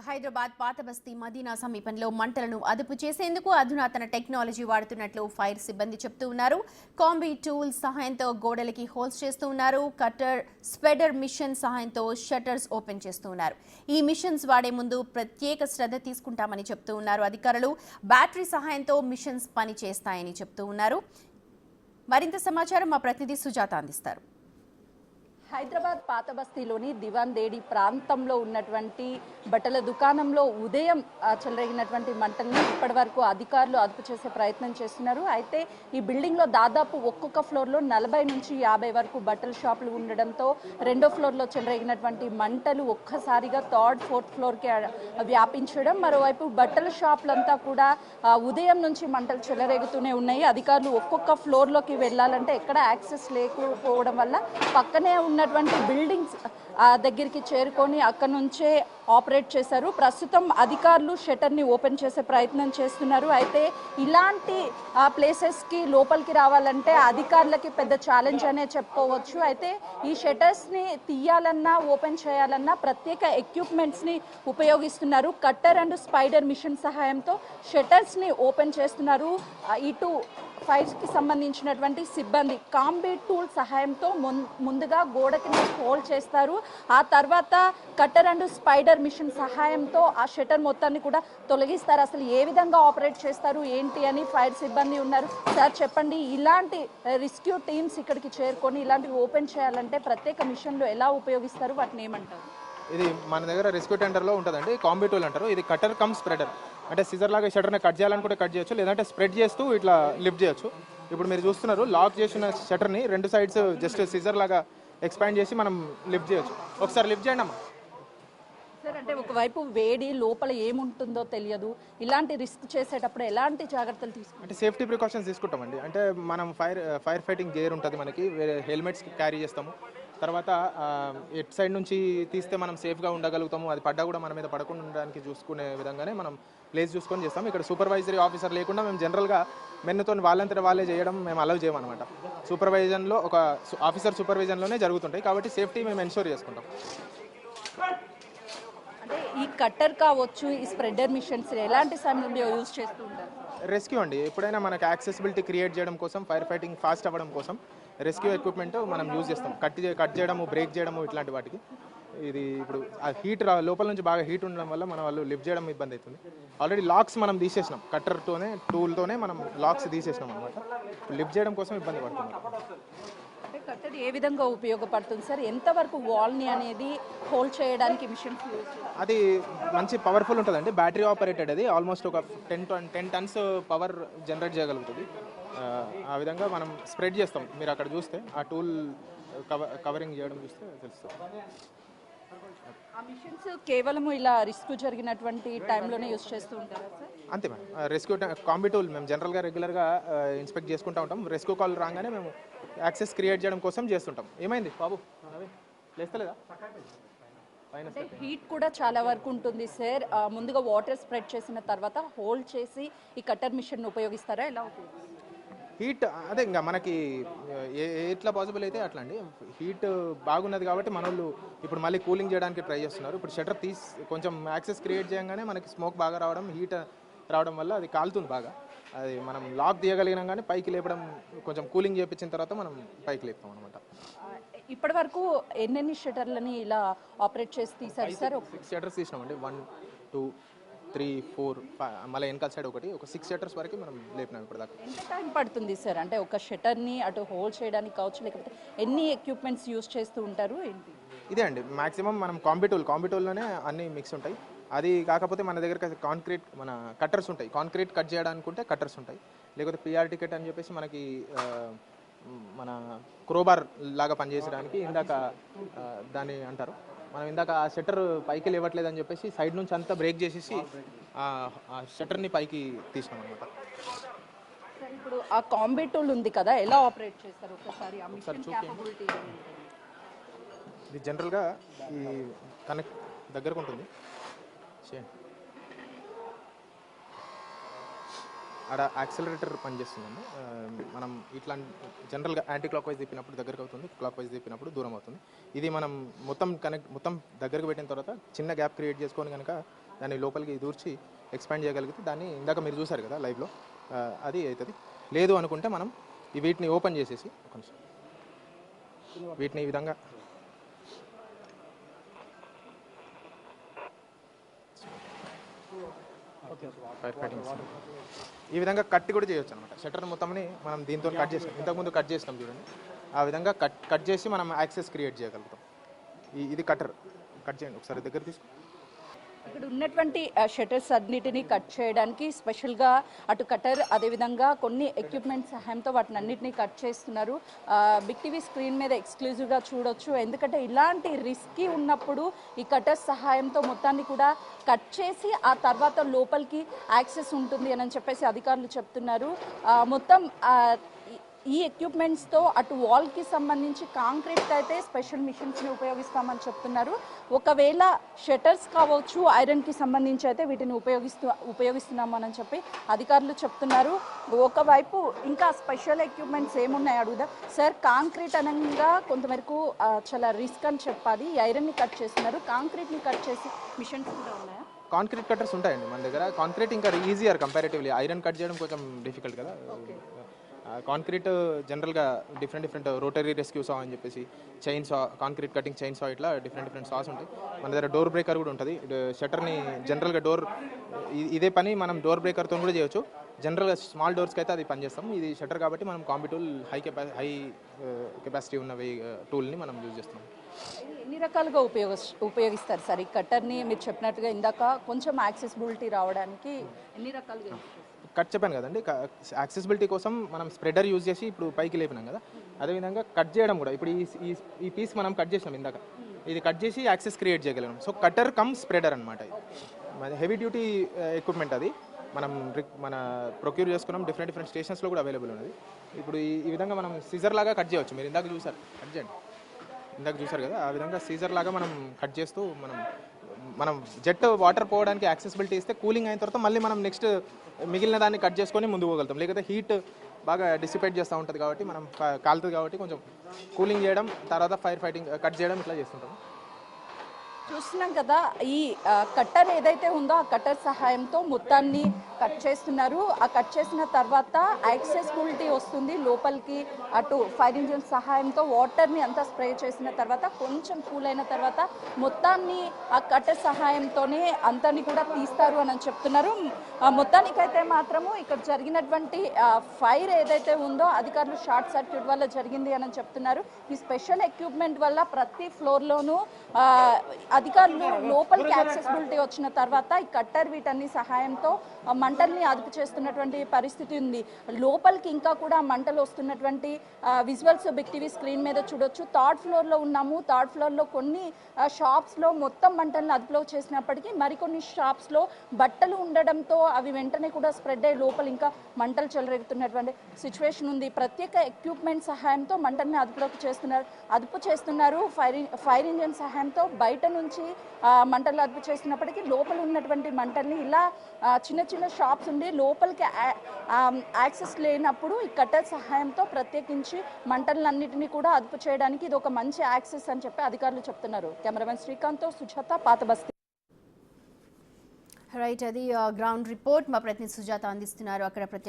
హైదరాబాద్ పాతబస్తీ మదీనా సమీపంలో మంటలను అదుపు చేసేందుకు అధునాతన టెక్నాలజీ వాడుతున్నట్లు ఫైర్ సిబ్బంది చెప్తూ ఉన్నారు. కాంబీ టూల్ సహాయంతో గోడలకి హోల్స్ చేస్తూ ఉన్నారు. కట్టర్ స్పెడర్ మిషన్ సహాయంతో షట్టర్స్ ఓపెన్ చేస్తూ ఉన్నారు. ఈ మిషన్స్ వాడే ముందు ప్రత్యేక శ్రద్ధ తీసుకుంటామని చెప్తూ ఉన్నారు అధికారులు. బ్యాటరీ సహాయంతో మిషన్స్ పని చేస్తాయని చెప్తూ ఉన్నారు. మరింత సమాచారం మా ప్రతినిధి సుజాత అందిస్తారు. హైదరాబాద్ పాతబస్తీలోని దివాన్ దేడి ప్రాంతంలో ఉన్నటువంటి బట్టల దుకాణంలో ఉదయం చెలరేగినటువంటి మంటల్ని ఇప్పటి వరకు అధికారులు అదుపు చేసే ప్రయత్నం చేస్తున్నారు. అయితే ఈ బిల్డింగ్లో దాదాపు ఒక్కొక్క ఫ్లోర్లో 40 నుంచి 50 వరకు బట్టల షాపులు ఉండడంతో రెండో ఫ్లోర్లో చెలరేగినటువంటి మంటలు ఒక్కసారిగా థర్డ్ ఫోర్త్ ఫ్లోర్కి వ్యాపించడం, మరోవైపు బట్టల షాపులంతా కూడా ఉదయం నుంచి మంటలు చెలరేగుతూనే ఉన్నాయి. అధికారులు ఒక్కొక్క ఫ్లోర్లోకి వెళ్ళాలంటే ఎక్కడ యాక్సెస్ లేకపోవడం వల్ల పక్కనే ఉన్నటువంటి బిల్డింగ్స్ దగ్గరికి చేరుకొని అక్కడ నుంచే ఆపరేట్ చేశారు. ప్రస్తుతం అధికారులు షట్టర్ని ఓపెన్ చేసే ప్రయత్నం చేస్తున్నారు. అయితే ఇలాంటి ప్లేసెస్కి లోపలికి రావాలంటే అధికారులకి పెద్ద ఛాలెంజ్ అనే చెప్పుకోవచ్చు. అయితే ఈ షట్టర్స్ని తీయాలన్నా ఓపెన్ చేయాలన్నా ప్రత్యేక ఎక్విప్మెంట్స్ని ఉపయోగిస్తున్నారు. కట్టర్ అండ్ స్పైడర్ మిషన్ సహాయంతో షట్టర్స్ని ఓపెన్ చేస్తున్నారు. ఇటు ఫైర్కి సంబంధించినటువంటి సిబ్బంది కాంబీ టూల్ సహాయంతో ముందుగా గోడకి హోల్డ్ చేస్తారు. ఆ తర్వాత కట్టర్ అండ్ స్పైడర్ మిషన్ సహాయంతో ఆ షట్టర్ మొత్తాన్ని కూడా తొలగిస్తారు. అసలు ఏ విధంగా ఆపరేట్ చేస్తారు ఏంటి అని ఫైర్ సిబ్బంది ఉన్నారు. సార్ చెప్పండి, ఇలాంటి రెస్క్యూ టీమ్స్ ఇక్కడికి చేరుకొని ఇలాంటివి ఓపెన్ చేయాలంటే ప్రత్యేక మిషన్లు ఎలా ఉపయోగిస్తారు, వాటిని ఏమంటారు? ఇది మన దగ్గర రెస్క్యూ టెండర్లో ఉంటుందండి. కాంబీ టూల్ అంటారు. ఇది కట్టర్ కమ్ స్ప్రెడర్, అంటే సిజర్ లాగా షట్టర్ని కట్ చేయాలనుకుంటే కట్ చేయొచ్చు, లేదంటే స్ప్రెడ్ చేస్తూ ఇట్లా లిఫ్ట్ చేయొచ్చు. ఇప్పుడు మీరు చూస్తున్నారు, లాక్ చేసిన షట్టర్ని రెండు సైడ్స్ జస్ట్ సిజర్ లాగా ఎక్స్పాండ్ చేసి మనం లిఫ్ట్ చేయొచ్చు. ఒకసారి లిఫ్ట్ చేయండి అమ్మా. సార్, అంటే ఒకవైపు వేడి లోపల ఏముంటుందో తెలియదు, ఇలాంటి రిస్క్ చేసేటప్పుడు ఎలాంటి జాగ్రత్తలు తీసుకుంటాం? అంటే సేఫ్టీ ప్రికాషన్స్ తీసుకుంటామండి. అంటే మనం ఫైర్ ఫైటింగ్ గేర్ ఉంటుంది మనకి, హెల్మెట్స్ క్యారీ చేస్తాము. తర్వాత ఎట్ సైడ్ నుంచి తీస్తే మనం సేఫ్గా ఉండగలుగుతాము. అది పడ్డా కూడా మన మీద పడకుండా ఉండడానికి చూసుకునే విధంగానే మనం ప్లేస్ చూసుకొని చేస్తాం. ఇక్కడ సూపర్వైజరీ ఆఫీసర్ లేకుండా మేము జనరల్గా మెన్నుతో వాళ్ళంతా వాళ్ళే చేయడం మేము అలౌ చేయమన్నమాట. సూపర్వైజన్లో ఒక ఆఫీసర్ సూపర్విజన్లోనే జరుగుతుంటాయి కాబట్టి సేఫ్టీ మేము ఎన్షూర్ చేసుకుంటాం. అంటే ఈ కట్టర్ కావచ్చు, ఈ స్ప్రెడర్ మిషన్స్ ఎలాంటి సమయంలో యూజ్ చేస్తూ ఉంటారు? రెస్క్యూ అండి. ఎప్పుడైనా మనకు యాక్సెసిబిలిటీ క్రియేట్ చేయడం కోసం, ఫైర్ ఫైటింగ్ ఫాస్ట్ అవ్వడం కోసం రెస్క్యూ ఎక్విప్మెంట్ మనం యూజ్ చేస్తాం. కట్ చేయడము, బ్రేక్ చేయడము, ఇట్లాంటి వాటికి. ఇది ఇప్పుడు ఆ హీట్ లోపల నుంచి బాగా హీట్ ఉండడం వల్ల మన వాళ్ళు లిఫ్ట్ చేయడం ఇబ్బంది అవుతుంది. ఆల్రెడీ లాక్స్ మనం తీసేసినాం, కట్టర్తోనే టూల్తోనే మనం లాక్స్ తీసేసినాం అనమాట. లిఫ్ట్ చేయడం కోసం ఇబ్బంది పడుతుంది. అంటే కట్టర్ ఏ విధంగా ఉపయోగపడుతుంది సార్? ఎంతవరకు వాల్ని అనేది హోల్డ్ చేయడానికి మిషన్ అది మంచి పవర్ఫుల్ ఉంటుందండి. Battery operated. అది ఆల్మోస్ట్ ఒక 10 టన్స్ పవర్ జనరేట్ చేయగలుగుతుంది. ఆ విధంగా మనం స్ప్రెడ్ చేస్తాం. మీరు అక్కడ చూస్తే ఆ టూల్ కవరింగ్ చేయడం చూస్తే తెలుస్తుంది. ఆ మిషన్స్ కేవలం ఇలా రిస్క్ జరిగినటువంటి టైంలోనే యూజ్ చేస్తూ ఉంటారా సార్? అంతే మ్యామ్. రెస్క్యూ కాంబీ టూల్ మేము జనరల్గా రెగ్యులర్గా ఇన్స్పెక్ట్ చేసుకుంటూ ఉంటాం. రెస్క్యూ కాల్ రాగానే మేము యాక్సెస్ క్రియేట్ చేయడం కోసం చేస్తుంటాం. ఏమైంది బాబు, లేస్తలేదా? అంటే హీట్ కూడా చాలా వరకు ఉంటుంది సార్. ముందుగా వాటర్ స్ప్రెడ్ చేసిన తర్వాత హోల్డ్ చేసి ఈ కట్టర్ మిషన్ ఉపయోగిస్తారా, ఎలా ఉపయోగిస్తారు? హీట్ అదే ఇంకా మనకి ఎట్లా పాసిబుల్ అయితే అట్లా అండి. హీట్ బాగున్నది కాబట్టి మన వాళ్ళు ఇప్పుడు మళ్ళీ కూలింగ్ చేయడానికి ట్రై చేస్తున్నారు. ఇప్పుడు షట్టర్ కొంచెం యాక్సెస్ క్రియేట్ చేయగానే మనకి స్మోక్ బాగా రావడం, హీట్ రావడం వల్ల అది కాలుతుంది బాగా. అది మనం లాక్ తీయగలిగినాం కానీ పైకి లేపడం, కొంచెం కూలింగ్ చేయించిన తర్వాత మనం పైకి లేపుతాం అనమాట. ఇప్పటి వరకు ఎన్నెన్ని షట్టర్లని ఇలా ఆపరేట్ చేసి తీసారు సార్? 6 షట్టర్స్ తీసినామండి. 1 2 3 4 5 మళ్ళీ వెనకాల సైడ్ ఒక 6 షట్టర్స్ వరకు మనం లేపినాం ఇప్పుడు దాకా. ఎంత టైం పడుతుంది సార్? అంటే ఒక షట్టర్ని అటు హోల్డ్ చేయడానికి కావచ్చు, లేకపోతే ఎన్ని ఎక్విప్మెంట్స్ యూజ్ చేస్తూ ఉంటారు ఏంటి? ఇదే అండి మ్యాక్సిమం మనం కాంబీ టూల్లోనే అన్ని మిక్స్ ఉంటాయి. అది కాకపోతే మన దగ్గర కాంక్రీట్ మన కట్టర్స్ ఉంటాయి. కాంక్రీట్ కట్ చేయడానుకుంటే కట్టర్స్ ఉంటాయి. లేకపోతే పిఆర్ టికెట్ అని చెప్పేసి మనకి మన క్రోబార్ లాగా పనిచేయడానికి ఇందాక దాన్ని అంటారు. మనం ఇందాక ఆ షట్టర్ పైకి లేవట్లేదు అని చెప్పేసి సైడ్ నుంచి అంతా బ్రేక్ చేసేసి ఆ షట్టర్ని పైకి తీసినాం అనమాట. ఇప్పుడు ఆ కాంబీ టూల్ ఉంది కదా, ఎలా ఆపరేట్ చేస్తారు ఒకసారి? ఇది జనరల్గా ఈ కనెక్ట్ దగ్గరకు ఉంటుంది. ఆడ యాక్సిలరేటర్ పనిచేస్తుందండి. మనం ఇట్లా జనరల్గా యాంటీ క్లాక్ వైజ్ తిప్పినప్పుడు దగ్గరకు అవుతుంది, క్లాక్ వైజ్ తిప్పినప్పుడు దూరం అవుతుంది. ఇది మనం మొత్తం దగ్గరకు పెట్టిన తర్వాత చిన్న గ్యాప్ క్రియేట్ చేసుకొని కనుక దాన్ని లోపలికి దూర్చి ఎక్స్పాండ్ చేయగలిగితే దాన్ని ఇందాక మీరు చూసారు కదా లైవ్లో, అది అవుతుంది. లేదు అనుకుంటే మనం వీటిని ఓపెన్ చేసేసి కొంచెం వీటిని ఈ విధంగా ఫైర్ కటింగ్స్ ఈ విధంగా కట్ కూడా చేయొచ్చు అనమాట. షట్టర్ మొత్తంని మనం దీంతో కట్ చేసాం, ఇంతకుముందు కట్ చేసినాం చూడండి, ఆ విధంగా కట్ చేసి మనం యాక్సెస్ క్రియేట్ చేయగలుగుతాం. ఇది కట్ చేయండి ఒకసారి దగ్గర తీసుకో. ఇక్కడ ఉన్నటువంటి షట్టర్స్ అన్నిటినీ కట్ చేయడానికి స్పెషల్గా అటు కటర్ అదేవిధంగా కొన్ని ఎక్విప్మెంట్ సహాయంతో వాటిని అన్నిటినీ కట్ చేస్తున్నారు. బిగ్ టీవీ స్క్రీన్ మీద ఎక్స్క్లూజివ్గా చూడొచ్చు. ఎందుకంటే ఇలాంటి రిస్కీ ఉన్నప్పుడు ఈ కటర్ సహాయంతో మొత్తాన్ని కూడా కట్ చేసి ఆ తర్వాత లోపలికి యాక్సెస్ ఉంటుంది అని చెప్పేసి అధికారులు చెప్తున్నారు. మొత్తం ఈ ఎక్విప్మెంట్స్తో అటు వాల్కి సంబంధించి కాంక్రీట్కి అయితే స్పెషల్ మిషన్స్ని ఉపయోగిస్తామని చెప్తున్నారు. ఒకవేళ షట్టర్స్ కావచ్చు, ఐరన్కి సంబంధించి అయితే వీటిని ఉపయోగిస్తున్నామని చెప్పి అధికారులు చెప్తున్నారు. ఒకవైపు ఇంకా స్పెషల్ ఎక్విప్మెంట్స్ ఏమున్నాయి అడుగుదా సార్? కాంక్రీట్ అనగా కొంతవరకు చాలా రిస్క్ అని చెప్పాలి. ఈ ఐరన్ని కట్ చేస్తున్నారు, కాంక్రీట్ని కట్ చేసి మిషన్స్ కూడా ఉన్నాయా? కాంక్రీట్ కట్టర్స్ ఉంటాయండి మన దగ్గర. కాంక్రీట్ ఇంకా ఈజియర్ కంపారిటివ్లీ, ఐరన్ కట్ చేయడం కొంచెం డిఫికల్ట్ కదా. కాంక్రీట్ జనరల్గా డిఫరెంట్ రోటరీ రెస్క్యూ సా అని చెప్పేసి, చైన్ సా, కాంక్రీట్ కటింగ్ చైన్ సా, ఇట్లా డిఫరెంట్ సాస్ ఉంటాయి మన దగ్గర. డోర్ బ్రేకర్ కూడా ఉంటుంది. షట్టర్ని జనరల్గా ఇదే పని మనం డోర్ బ్రేకర్తో కూడా చేయొచ్చు. జనరల్గా స్మాల్ డోర్స్కి అయితే అది పనిచేస్తాం. ఇది షట్టర్ కాబట్టి మనం కాంబి టూల్ హై కెపాసిటీ ఉన్న టూల్ని మనం యూజ్ చేస్తాం. ఎన్ని రకాలుగా ఉపయోగిస్తారు సార్ ఈ కట్టర్ని? మీరు చెప్పినట్టుగా ఇందాక కొంచెం యాక్సెసిబిలిటీ రావడానికి ఎన్ని రకాలుగా కట్ చెప్పాను కదండి, యాక్సెసిబిలిటీ కోసం మనం స్ప్రెడర్ యూజ్ చేసి ఇప్పుడు పైకి లేపినాం కదా, అదేవిధంగా కట్ చేయడం కూడా. ఇప్పుడు ఈ పీస్ మనం కట్ చేసినాం ఇందాక, ఇది కట్ చేసి యాక్సెస్ క్రియేట్ చేయగలం. సో కట్టర్ కమ్ స్ప్రెడర్ అనమాట. ఇది హెవీ డ్యూటీ ఎక్విప్మెంట్. అది మన ప్రొక్యూర్ చేసుకున్నాం. డిఫరెంట్ స్టేషన్స్లో కూడా అవైలబుల్ ఉన్నది. ఇప్పుడు ఈ విధంగా మనం సీజర్ లాగా కట్ చేయవచ్చు. మీరు ఇందాక చూసారు, కట్ చేయండి, ఇందాక చూసారు కదా, ఆ విధంగా సీజర్ లాగా మనం కట్ చేస్తూ మనం జెట్ వాటర్ పోవడానికి యాక్సెసిబిలిటీ ఇస్తే కూలింగ్ అయిన తర్వాత మళ్ళీ మనం నెక్స్ట్ మిగిలిన దాన్ని కట్ చేసుకొని ముందుకు పోగలుగుతాం. లేకపోతే హీట్ బాగా డిసిపేట్ చేస్తూ ఉంటుంది కాబట్టి మనం కాలుతుంది కాబట్టి కొంచెం కూలింగ్ చేయడం, తర్వాత ఫైర్ ఫైటింగ్ కట్ చేయడం ఇట్లా చేస్తుంటాం. చూస్తున్నాం కదా, ఈ కట్టర్ ఏదైతే ఉందో ఆ కట్టర్ సహాయంతో మొత్తాన్ని కట్ చేస్తున్నారు. ఆ కట్ చేసిన తర్వాత యాక్సెసిబిలిటీ వస్తుంది లోపలికి. అటు ఫైర్ ఇంజిన్ సహాయంతో వాటర్ని అంతా స్ప్రే చేసిన తర్వాత కొంచెం కూల్ అయిన తర్వాత మొత్తాన్ని ఆ కట్టర్ సహాయంతోనే అంతాన్ని కూడా తీస్తారు అని చెప్తున్నారు. మొత్తానికైతే మాత్రము ఇక్కడ జరిగినటువంటి ఫైర్ ఏదైతే ఉందో అధికారులు షార్ట్ సర్క్యూట్ వల్ల జరిగింది అని చెప్తున్నారు. ఈ స్పెషల్ ఎక్విప్మెంట్ వల్ల ప్రతి ఫ్లోర్లోనూ అధికారులు లోపలికి యాక్సెసిబిలిటీ వచ్చిన తర్వాత ఈ కట్టర్ వీటన్ని సహాయంతో మంటల్ని అదుపు చేస్తున్నటువంటి పరిస్థితి ఉంది. లోపలికి ఇంకా కూడా మంటలు వస్తున్నటువంటి విజువల్స్ బిగ్ టీవీ స్క్రీన్ మీద చూడొచ్చు. థర్డ్ ఫ్లోర్లో ఉన్నాము. థర్డ్ ఫ్లోర్లో కొన్ని షాప్స్లో మొత్తం మంటల్ని అదుపులో చేసినప్పటికీ మరికొన్ని షాప్స్లో బట్టలు ఉండడంతో అవి వెంటనే కూడా స్ప్రెడ్ అయ్యి లోపల ఇంకా మంటలు చెలరేగుతున్నటువంటి సిచ్యువేషన్ ఉంది. ప్రత్యేక ఎక్విప్మెంట్ సహాయంతో మంటల్ని అదుపు చేస్తున్నారు. ఫైర్ ఇంజిన్ సహాయంతో బయట నుంచి మంటలు అదుపు చేసినప్పటికీ లోపల ఉన్నటువంటి మంటల్ని ఇలా చిన్న షాప్స్ ఉండి లోపలికి యాక్సెస్ లేనప్పుడు ఈ కట్టర్ సహాయంతో ప్రత్యేకించి మంటలన్నిటినీ కూడా అదుపు చేయడానికి ఇది ఒక మంచి యాక్సెస్ అని చెప్పి అధికారులు చెప్తున్నారు. కెమెరామెన్ శ్రీకాంత్తో సుజాత, పాతబస్తీ. రైట్, అది గ్రౌండ్ రిపోర్ట్ మా ప్రతినిధి సుజాత అందిస్తున్నారు. అక్కడ